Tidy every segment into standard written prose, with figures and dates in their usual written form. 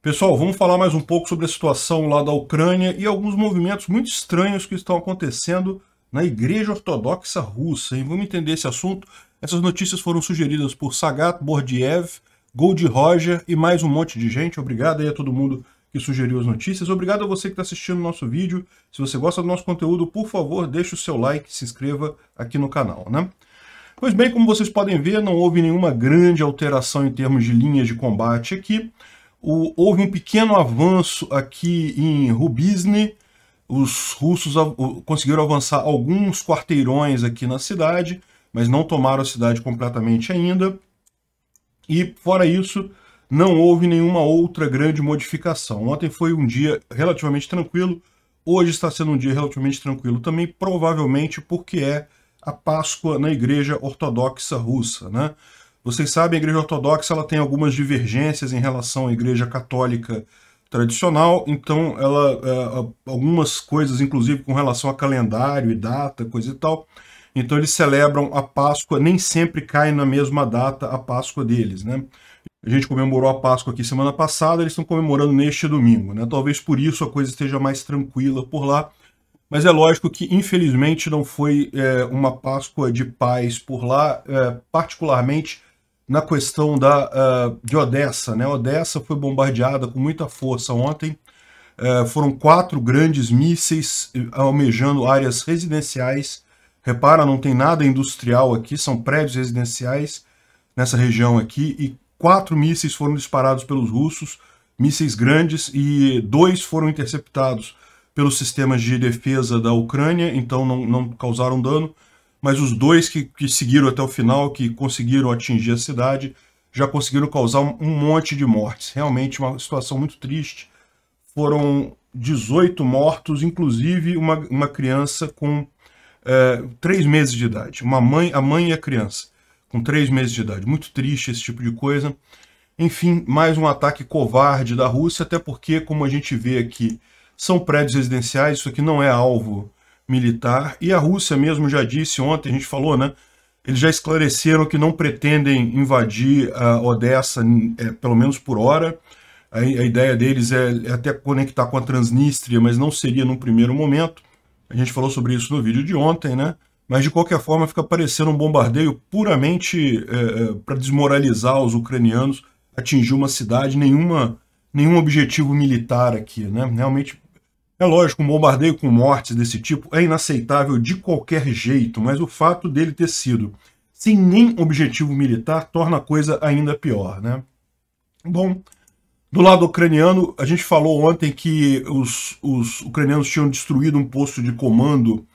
Pessoal, vamos falar mais um pouco sobre a situação lá da Ucrânia e alguns movimentos muito estranhos que estão acontecendo na Igreja Ortodoxa Russa, hein? Vamos entender esse assunto. Essas notícias foram sugeridas por Sagat Bordiev, Gold Roger e mais um monte de gente. Obrigado aí a todo mundo que sugeriu as notícias. Obrigado a você que está assistindo o nosso vídeo. Se você gosta do nosso conteúdo, por favor, deixe o seu like, se inscreva aqui no canal, né? Pois bem, como vocês podem ver, não houve nenhuma grande alteração em termos de linhas de combate aqui. Houve um pequeno avanço aqui em Rubizny. Os russos conseguiram avançar alguns quarteirões aqui na cidade, mas não tomaram a cidade completamente ainda. E, fora isso, não houve nenhuma outra grande modificação. Ontem foi um dia relativamente tranquilo, hoje está sendo um dia relativamente tranquilo também, provavelmente porque é a Páscoa na Igreja Ortodoxa Russa, né? Vocês sabem, a Igreja Ortodoxa ela tem algumas divergências em relação à Igreja Católica tradicional, então algumas coisas, inclusive com relação a calendário e data, coisa e tal, então eles celebram a Páscoa, nem sempre cai na mesma data a Páscoa deles, né? A gente comemorou a Páscoa aqui semana passada, eles estão comemorando neste domingo, né? Talvez por isso a coisa esteja mais tranquila por lá, mas é lógico que infelizmente não foi uma Páscoa de paz por lá, particularmente na questão de Odessa, né? Odessa foi bombardeada com muita força ontem. Foram 4 grandes mísseis almejando áreas residenciais. Repara, não tem nada industrial aqui, são prédios residenciais nessa região aqui. E 4 mísseis foram disparados pelos russos, mísseis grandes, e 2 foram interceptados pelos sistemas de defesa da Ucrânia, então não causaram dano. Mas os 2 que seguiram até o final, que conseguiram atingir a cidade, já conseguiram causar um monte de mortes. Realmente uma situação muito triste. Foram 18 mortos, inclusive uma criança com 3 meses de idade. A mãe e a criança, com 3 meses de idade. Muito triste esse tipo de coisa. Enfim, mais um ataque covarde da Rússia, até porque, como a gente vê aqui, são prédios residenciais, isso aqui não é alvo militar, e a Rússia mesmo já disse ontem, a gente falou, né? Eles já esclareceram que não pretendem invadir a Odessa, pelo menos por hora. A ideia deles é até conectar com a Transnistria, mas não seria num primeiro momento. A gente falou sobre isso no vídeo de ontem, né? Mas de qualquer forma fica parecendo um bombardeio puramente para desmoralizar os ucranianos, atingir uma cidade, nenhum objetivo militar aqui, né? Realmente. É lógico, um bombardeio com mortes desse tipo é inaceitável de qualquer jeito, mas o fato dele ter sido sem nem objetivo militar torna a coisa ainda pior, né? Bom, do lado ucraniano, a gente falou ontem que os ucranianos tinham destruído um posto de comando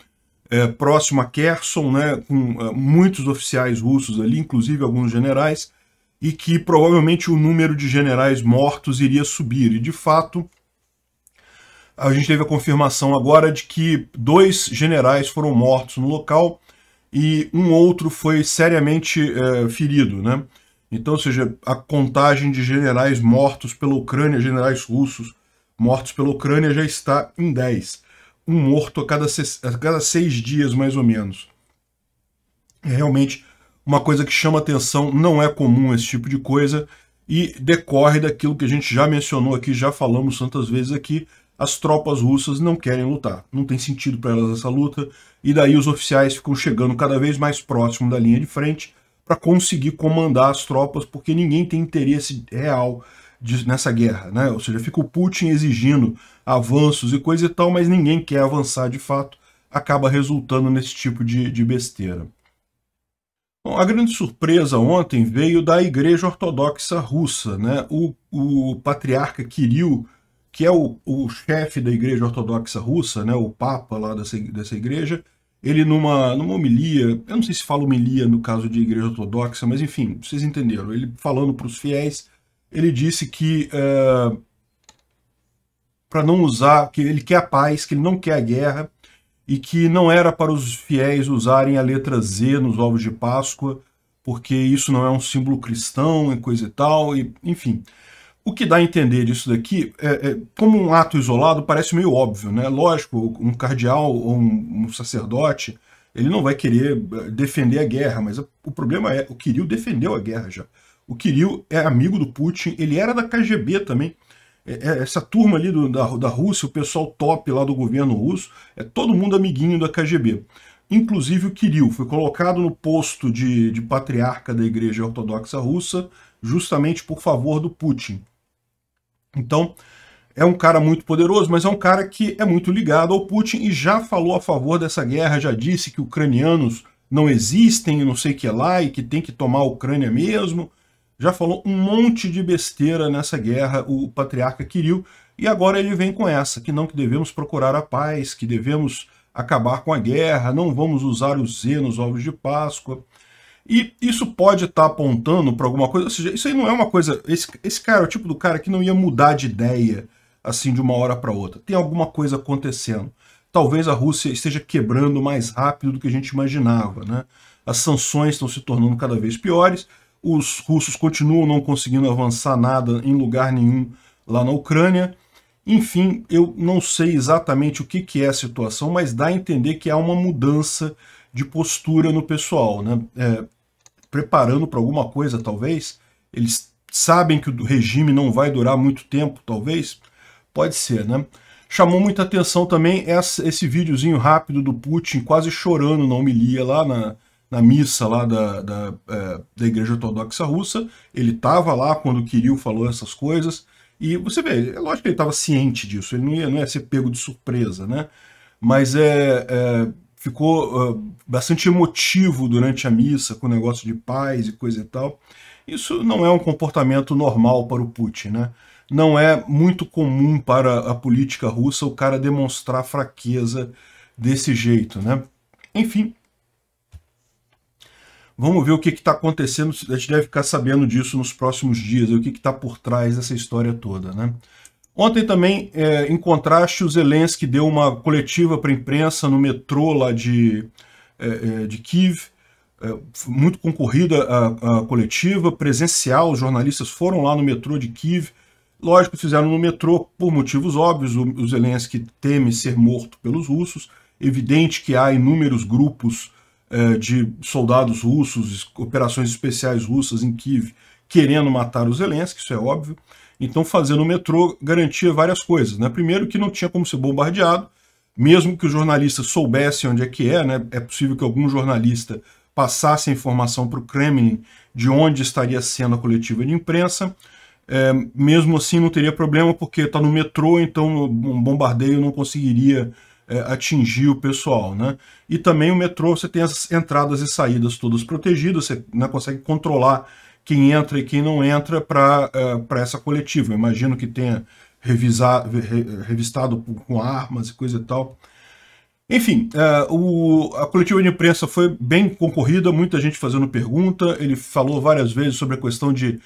próximo a Kherson, né, com muitos oficiais russos ali, inclusive alguns generais, e que provavelmente o número de generais mortos iria subir, e de fato a gente teve a confirmação agora de que 2 generais foram mortos no local e um outro foi seriamente ferido, né? Então, ou seja, a contagem de generais mortos pela Ucrânia, generais russos mortos pela Ucrânia, já está em 10. Um morto a cada 6 dias, mais ou menos. É realmente uma coisa que chama atenção, não é comum esse tipo de coisa, e decorre daquilo que a gente já mencionou aqui, já falamos tantas vezes aqui. As tropas russas não querem lutar, não tem sentido para elas essa luta, e daí os oficiais ficam chegando cada vez mais próximo da linha de frente para conseguir comandar as tropas, porque ninguém tem interesse real nessa guerra, né? Ou seja, fica o Putin exigindo avanços e coisa e tal, mas ninguém quer avançar de fato, acaba resultando nesse tipo de besteira. Bom, a grande surpresa ontem veio da Igreja Ortodoxa Russa, né? O patriarca Kirill, que é o chefe da Igreja Ortodoxa Russa, né, o Papa lá dessa igreja, ele numa homilia, eu não sei se fala homilia no caso de Igreja Ortodoxa, mas enfim, vocês entenderam, ele falando para os fiéis, ele disse que para não usar, que ele quer a paz, que ele não quer a guerra, e que não era para os fiéis usarem a letra Z nos ovos de Páscoa, porque isso não é um símbolo cristão e coisa e tal, e enfim. O que dá a entender disso daqui, como um ato isolado, parece meio óbvio, né? Lógico, um cardeal ou um sacerdote, ele não vai querer defender a guerra, mas o problema é, o Kirill defendeu a guerra já. O Kirill é amigo do Putin, ele era da KGB também, essa turma ali da Rússia, o pessoal top lá do governo russo, é todo mundo amiguinho da KGB. Inclusive o Kirill foi colocado no posto de patriarca da Igreja Ortodoxa Russa justamente por favor do Putin. Então, é um cara muito poderoso, mas é um cara que é muito ligado ao Putin e já falou a favor dessa guerra, já disse que ucranianos não existem, não sei o que lá, e que tem que tomar a Ucrânia mesmo. Já falou um monte de besteira nessa guerra, o patriarca Kirill, e agora ele vem com essa, que devemos procurar a paz, que devemos acabar com a guerra, não vamos usar o Z nos ovos de Páscoa. E isso pode estar apontando para alguma coisa, ou seja, isso aí não é uma coisa... Esse cara é o tipo do cara que não ia mudar de ideia assim de uma hora para outra. Tem alguma coisa acontecendo. Talvez a Rússia esteja quebrando mais rápido do que a gente imaginava, né? As sanções estão se tornando cada vez piores, os russos continuam não conseguindo avançar nada em lugar nenhum lá na Ucrânia. Enfim, eu não sei exatamente o que é a situação, mas dá a entender que há uma mudança de postura no pessoal, né? Preparando para alguma coisa, talvez. Eles sabem que o regime não vai durar muito tempo, talvez. Pode ser, né? Chamou muita atenção também esse videozinho rápido do Putin quase chorando na homilia lá na missa lá da Igreja Ortodoxa Russa. Ele estava lá quando o Kirill falou essas coisas. E você vê, é lógico que ele estava ciente disso, ele não ia ser pego de surpresa, né? Mas ficou bastante emotivo durante a missa, com o negócio de paz e coisa e tal. Isso não é um comportamento normal para o Putin, né? Não é muito comum para a política russa o cara demonstrar fraqueza desse jeito, né? Enfim, vamos ver o que está acontecendo, a gente deve ficar sabendo disso nos próximos dias, o que está por trás dessa história toda, né? Ontem também, em contraste, o Zelensky deu uma coletiva para a imprensa no metrô lá de Kiev, muito concorrida a coletiva, presencial, os jornalistas foram lá no metrô de Kiev, lógico, fizeram no metrô por motivos óbvios, o Zelensky teme ser morto pelos russos, evidente que há inúmeros grupos de soldados russos, operações especiais russas em Kiev, querendo matar o Zelensky, isso é óbvio. Então fazer no metrô garantia várias coisas, né? Primeiro que não tinha como ser bombardeado, mesmo que os jornalistas soubessem onde é que né? É possível que algum jornalista passasse a informação para o Kremlin de onde estaria sendo a coletiva de imprensa. Mesmo assim não teria problema, porque está no metrô, então um bombardeio não conseguiria atingir o pessoal, né? E também o metrô, você tem as entradas e saídas todas protegidas, você, né, consegue controlar quem entra e quem não entra para essa coletiva. Eu imagino que tenha revistado com armas e coisa e tal. Enfim, a coletiva de imprensa foi bem concorrida, muita gente fazendo pergunta, ele falou várias vezes sobre a questão de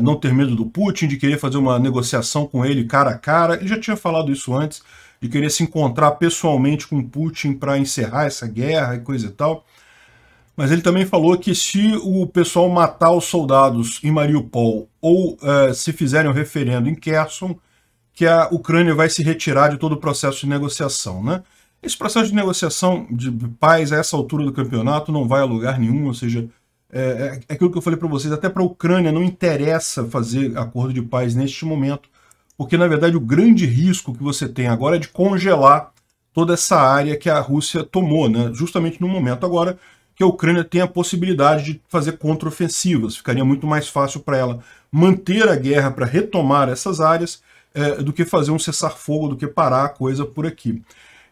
não ter medo do Putin, de querer fazer uma negociação com ele cara a cara. Ele já tinha falado isso antes, de querer se encontrar pessoalmente com Putin para encerrar essa guerra e coisa e tal. Mas ele também falou que se o pessoal matar os soldados em Mariupol ou se fizerem um referendo em Kherson, que a Ucrânia vai se retirar de todo o processo de negociação, né? Esse processo de negociação de paz a essa altura do campeonato não vai a lugar nenhum, ou seja, é aquilo que eu falei para vocês, até para a Ucrânia não interessa fazer acordo de paz neste momento, porque na verdade o grande risco que você tem agora é de congelar toda essa área que a Rússia tomou, né? Justamente no momento agora que a Ucrânia tem a possibilidade de fazer contraofensivas, ficaria muito mais fácil para ela manter a guerra para retomar essas áreas do que fazer um cessar-fogo, do que parar a coisa por aqui.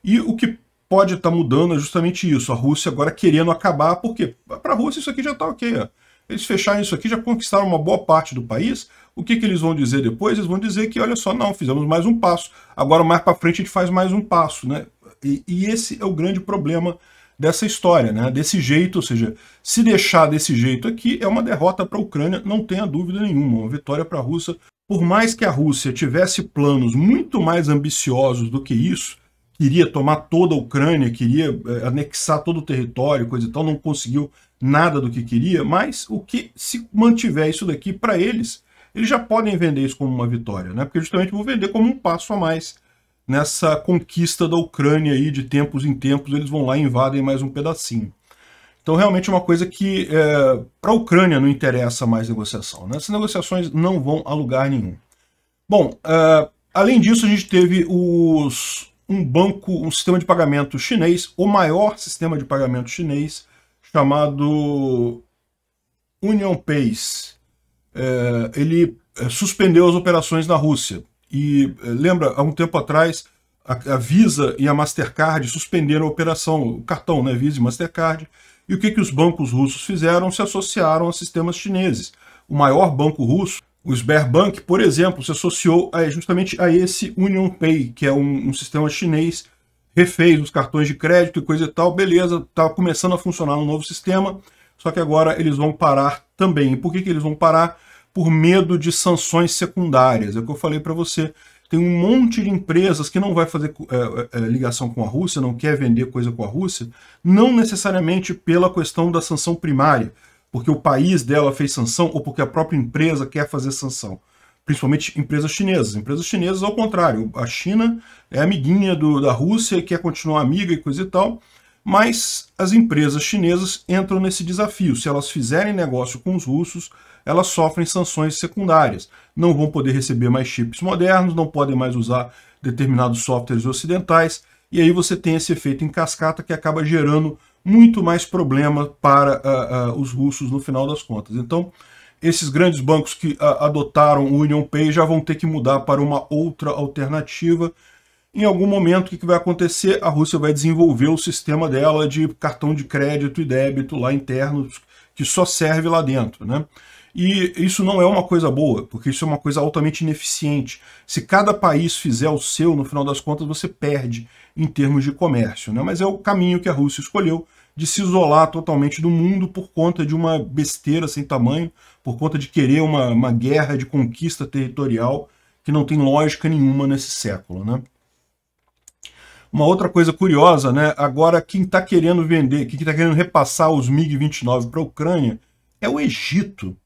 E o que pode estar mudando é justamente isso, a Rússia agora querendo acabar, porque para a Rússia isso aqui já está ok, ó. Eles fecharem isso aqui, já conquistaram uma boa parte do país. O que eles vão dizer depois? Eles vão dizer que, olha só, não, fizemos mais um passo. Agora, mais para frente, a gente faz mais um passo, né? E esse é o grande problema dessa história, né? Desse jeito, ou seja, se deixar desse jeito aqui, é uma derrota para a Ucrânia, não tenha dúvida nenhuma, uma vitória para a Rússia. Por mais que a Rússia tivesse planos muito mais ambiciosos do que isso, queria tomar toda a Ucrânia, queria anexar todo o território, coisa e tal, não conseguiu nada do que queria, mas o que se mantiver isso daqui para eles já podem vender isso como uma vitória, né? Porque justamente vão vender como um passo a mais nessa conquista da Ucrânia aí, de tempos em tempos, eles vão lá e invadem mais um pedacinho. Então realmente é uma coisa que para a Ucrânia não interessa mais negociação, né? Essas negociações não vão a lugar nenhum. Bom, além disso, a gente teve um sistema de pagamento chinês, o maior sistema de pagamento chinês, chamado UnionPay. Ele suspendeu as operações na Rússia. E lembra, há um tempo atrás, a Visa e a Mastercard suspenderam a operação, o cartão, né, Visa e Mastercard. E o que os bancos russos fizeram? Se associaram a sistemas chineses. O maior banco russo, o Sberbank, por exemplo, se associou justamente a esse UnionPay, que é um sistema chinês, refez os cartões de crédito e coisa e tal, beleza, está começando a funcionar um novo sistema, só que agora eles vão parar também. E por que eles vão parar? Por medo de sanções secundárias. É o que eu falei para você. Tem um monte de empresas que não vai fazer ligação com a Rússia, não quer vender coisa com a Rússia, não necessariamente pela questão da sanção primária, porque o país dela fez sanção ou porque a própria empresa quer fazer sanção. Principalmente empresas chinesas. Empresas chinesas, ao contrário, a China é amiguinha da Rússia e quer continuar amiga e coisa e tal, mas as empresas chinesas entram nesse desafio. Se elas fizerem negócio com os russos, elas sofrem sanções secundárias. Não vão poder receber mais chips modernos, não podem mais usar determinados softwares ocidentais, e aí você tem esse efeito em cascata que acaba gerando muito mais problema para os russos no final das contas. Então, esses grandes bancos que adotaram o UnionPay já vão ter que mudar para uma outra alternativa. Em algum momento, o que vai acontecer? A Rússia vai desenvolver o sistema dela de cartão de crédito e débito lá interno, que só serve lá dentro, né? E isso não é uma coisa boa, porque isso é uma coisa altamente ineficiente. Se cada país fizer o seu, no final das contas, você perde em termos de comércio, né? Mas é o caminho que a Rússia escolheu, de se isolar totalmente do mundo por conta de uma besteira sem tamanho, por conta de querer uma guerra de conquista territorial que não tem lógica nenhuma nesse século, né? Uma outra coisa curiosa, né? Agora quem está querendo vender, quem está querendo repassar os MiG-29 para a Ucrânia é o Egito.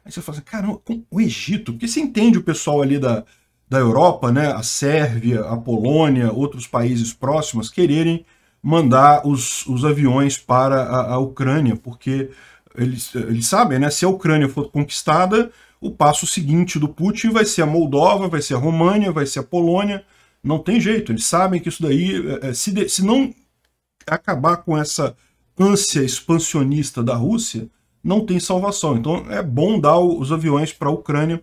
Aí você fala assim, caramba, o Egito? Porque você entende o pessoal ali da Europa, né? A Sérvia, a Polônia, outros países próximos quererem mandar os aviões para a Ucrânia, porque eles sabem, né? Se a Ucrânia for conquistada, o passo seguinte do Putin vai ser a Moldova, vai ser a România, vai ser a Polônia. Não tem jeito, eles sabem que isso daí, se não acabar com essa ânsia expansionista da Rússia, não tem salvação. Então é bom dar os aviões para a Ucrânia.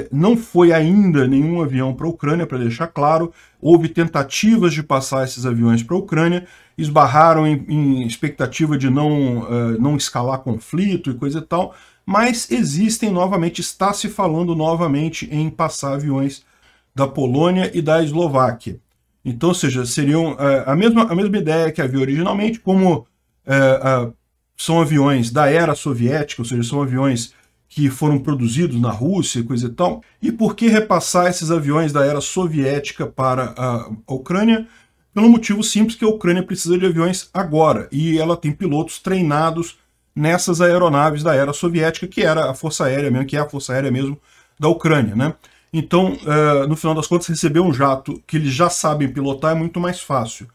Não foi ainda nenhum avião para a Ucrânia, para deixar claro. Houve tentativas de passar esses aviões para a Ucrânia, esbarraram em expectativa de não escalar conflito e coisa e tal, mas existem novamente, está se falando novamente em passar aviões da Polônia e da Eslováquia. Então, ou seja, seriam a mesma ideia que havia originalmente, como são aviões da era soviética, ou seja, são aviões que foram produzidos na Rússia e coisa e tal. E por que repassar esses aviões da era soviética para a Ucrânia? Pelo motivo simples que a Ucrânia precisa de aviões agora, e ela tem pilotos treinados nessas aeronaves da era soviética, que era a Força Aérea mesmo, que é a Força Aérea mesmo da Ucrânia, né? Então, no final das contas, receber um jato que eles já sabem pilotar é muito mais fácil.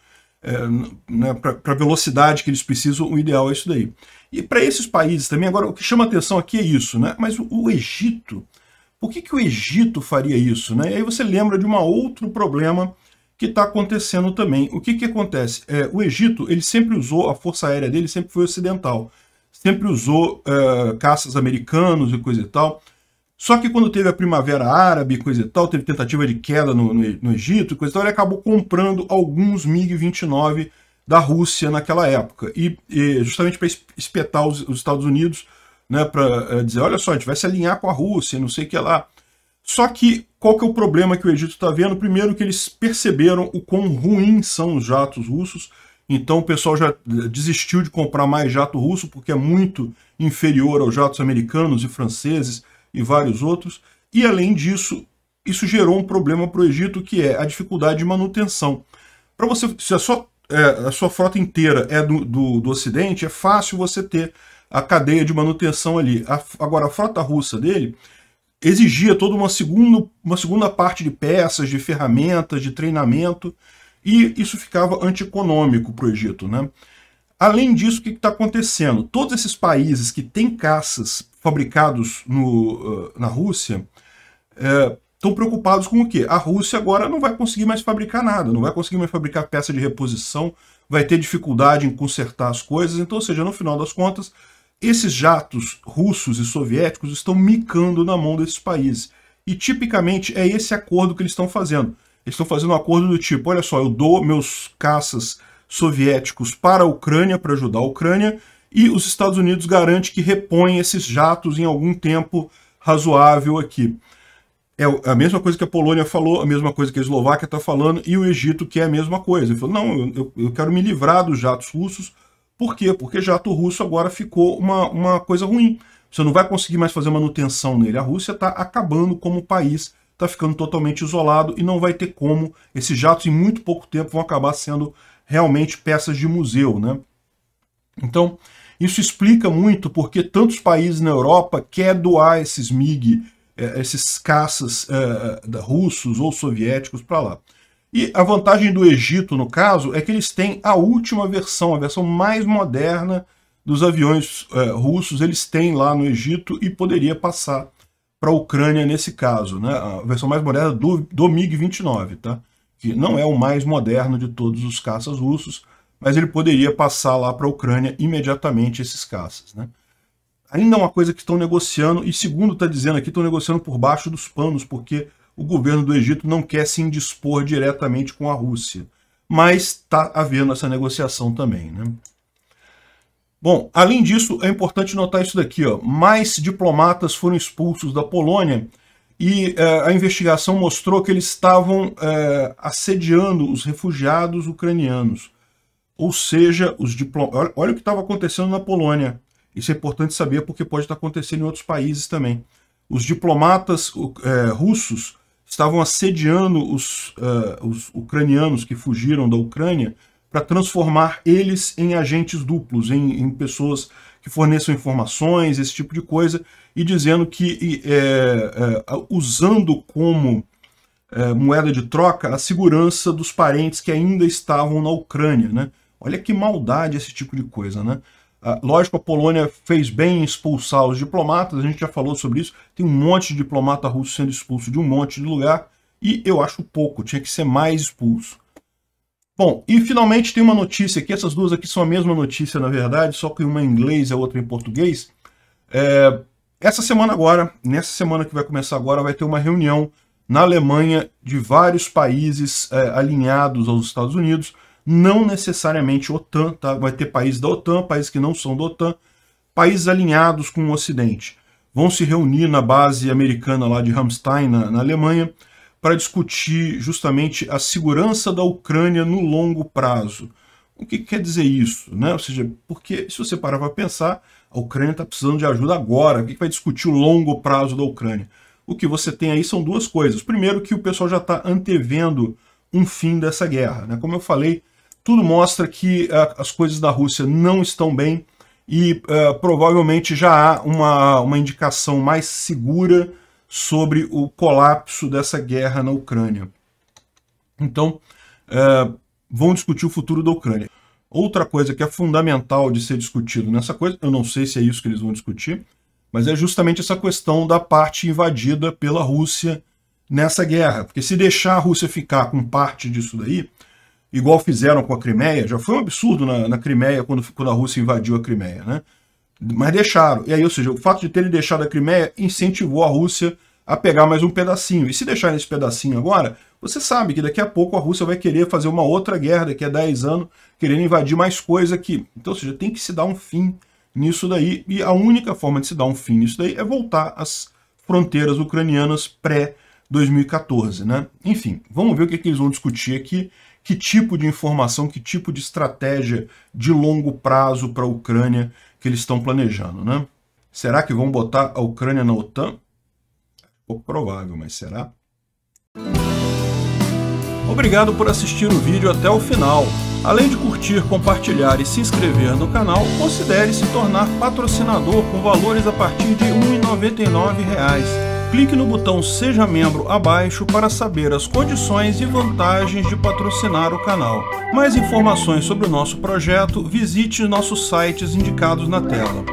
Né, para a velocidade que eles precisam, o ideal é isso daí. E para esses países também, agora, o que chama atenção aqui é isso, né? Mas o Egito, por que o Egito faria isso, né? E aí você lembra de um outro problema que está acontecendo também. O que acontece? O Egito, ele sempre usou, a força aérea dele sempre foi ocidental. Sempre usou caças americanos e coisa e tal. Só que quando teve a Primavera Árabe e coisa e tal, teve tentativa de queda no Egito e coisa e tal, ele acabou comprando alguns MiG-29 da Rússia naquela época. E justamente para espetar os Estados Unidos, né, para dizer, olha só, a gente vai se alinhar com a Rússia, não sei o que lá. Só que qual que é o problema que o Egito está vendo? Primeiro que eles perceberam o quão ruins são os jatos russos, então o pessoal já desistiu de comprar mais jato russo, porque é muito inferior aos jatos americanos e franceses, e vários outros, e além disso, isso gerou um problema para o Egito, que é a dificuldade de manutenção. Para você, se a sua frota inteira é do Ocidente, é fácil você ter a cadeia de manutenção ali. Agora, a frota russa dele exigia toda uma segunda parte de peças, de ferramentas, de treinamento, e isso ficava antieconômico para o Egito, né? Além disso, o que está acontecendo? Todos esses países que têm caças fabricados na Rússia estão preocupados com o quê? A Rússia agora não vai conseguir mais fabricar nada, não vai conseguir mais fabricar peça de reposição, vai ter dificuldade em consertar as coisas. Então, ou seja, no final das contas, esses jatos russos e soviéticos estão micando na mão desses países. E tipicamente é esse acordo que eles estão fazendo. Eles estão fazendo um acordo do tipo, olha só, eu dou meus caças soviéticos para a Ucrânia, para ajudar a Ucrânia, e os Estados Unidos garante que repõem esses jatos em algum tempo razoável aqui. É a mesma coisa que a Polônia falou, a mesma coisa que a Eslováquia está falando, e o Egito quer a mesma coisa. Ele falou, não, eu quero me livrar dos jatos russos. Por quê? Porque jato russo agora ficou uma coisa ruim. Você não vai conseguir mais fazer manutenção nele. A Rússia está acabando como país, está ficando totalmente isolado e não vai ter como. Esses jatos, em muito pouco tempo, vão acabar sendo realmente peças de museu, né? Então, isso explica muito porque tantos países na Europa querem doar esses MiG, esses caças russos ou soviéticos para lá. E a vantagem do Egito, no caso, é que eles têm a última versão, a versão mais moderna dos aviões russos, eles têm lá no Egito e poderia passar para a Ucrânia nesse caso, né? A versão mais moderna do MiG-29, tá? Que não é o mais moderno de todos os caças russos, mas ele poderia passar lá para a Ucrânia imediatamente esses caças, né? Ainda é uma coisa que estão negociando, e segundo está dizendo aqui, estão negociando por baixo dos panos, porque o governo do Egito não quer se indispor diretamente com a Rússia. Mas está havendo essa negociação também, né? Bom, além disso, é importante notar isso daqui, ó. Mais diplomatas foram expulsos da Polônia e a investigação mostrou que eles estavam assediando os refugiados ucranianos. Ou seja, olha o que estava acontecendo na Polônia. Isso é importante saber porque pode estar acontecendo em outros países também. Os diplomatas russos estavam assediando os ucranianos que fugiram da Ucrânia para transformar eles em agentes duplos, em pessoas que forneçam informações, esse tipo de coisa, e dizendo que usando como moeda de troca a segurança dos parentes que ainda estavam na Ucrânia, né? Olha que maldade esse tipo de coisa, né? Lógico, a Polônia fez bem em expulsar os diplomatas, a gente já falou sobre isso, tem um monte de diplomata russo sendo expulso de um monte de lugar, e eu acho pouco, tinha que ser mais expulso. Bom, e finalmente tem uma notícia aqui, essas duas aqui são a mesma notícia, na verdade, só que uma em inglês e a outra em português. Essa semana agora, nessa semana que vai começar agora, vai ter uma reunião na Alemanha de vários países alinhados aos Estados Unidos, não necessariamente OTAN, tá? Vai ter países da OTAN, países que não são da OTAN, países alinhados com o Ocidente. Vão se reunir na base americana lá de Ramstein, na Alemanha, para discutir justamente a segurança da Ucrânia no longo prazo. O que quer dizer isso, né? Ou seja, porque se você parar para pensar, a Ucrânia está precisando de ajuda agora. O que vai discutir o longo prazo da Ucrânia? O que você tem aí são duas coisas. Primeiro, que o pessoal já está antevendo um fim dessa guerra, né? Como eu falei, tudo mostra que as coisas da Rússia não estão bem e provavelmente já há uma indicação mais segura sobre o colapso dessa guerra na Ucrânia. Então, vão discutir o futuro da Ucrânia. Outra coisa que é fundamental de ser discutido nessa coisa, eu não sei se é isso que eles vão discutir, mas é justamente essa questão da parte invadida pela Rússia nessa guerra. Porque se deixar a Rússia ficar com parte disso daí, igual fizeram com a Crimeia, já foi um absurdo na Crimeia quando a Rússia invadiu a Crimeia, né? Mas deixaram. E aí, ou seja, o fato de terem deixado a Crimeia incentivou a Rússia a pegar mais um pedacinho. E se deixarem esse pedacinho agora, você sabe que daqui a pouco a Rússia vai querer fazer uma outra guerra, daqui a 10 anos, querendo invadir mais coisa aqui. Então, ou seja, tem que se dar um fim nisso daí. E a única forma de se dar um fim nisso daí é voltar às fronteiras ucranianas pré-2014, né? Enfim, vamos ver o que eles vão discutir aqui. Que tipo de informação, que tipo de estratégia de longo prazo para a Ucrânia que eles estão planejando, né? Será que vão botar a Ucrânia na OTAN? Pouco provável, mas será? Obrigado por assistir o vídeo até o final. Além de curtir, compartilhar e se inscrever no canal, considere se tornar patrocinador com valores a partir de R$ 1,99. Clique no botão Seja Membro abaixo para saber as condições e vantagens de patrocinar o canal. Mais informações sobre o nosso projeto, visite nossos sites indicados na tela.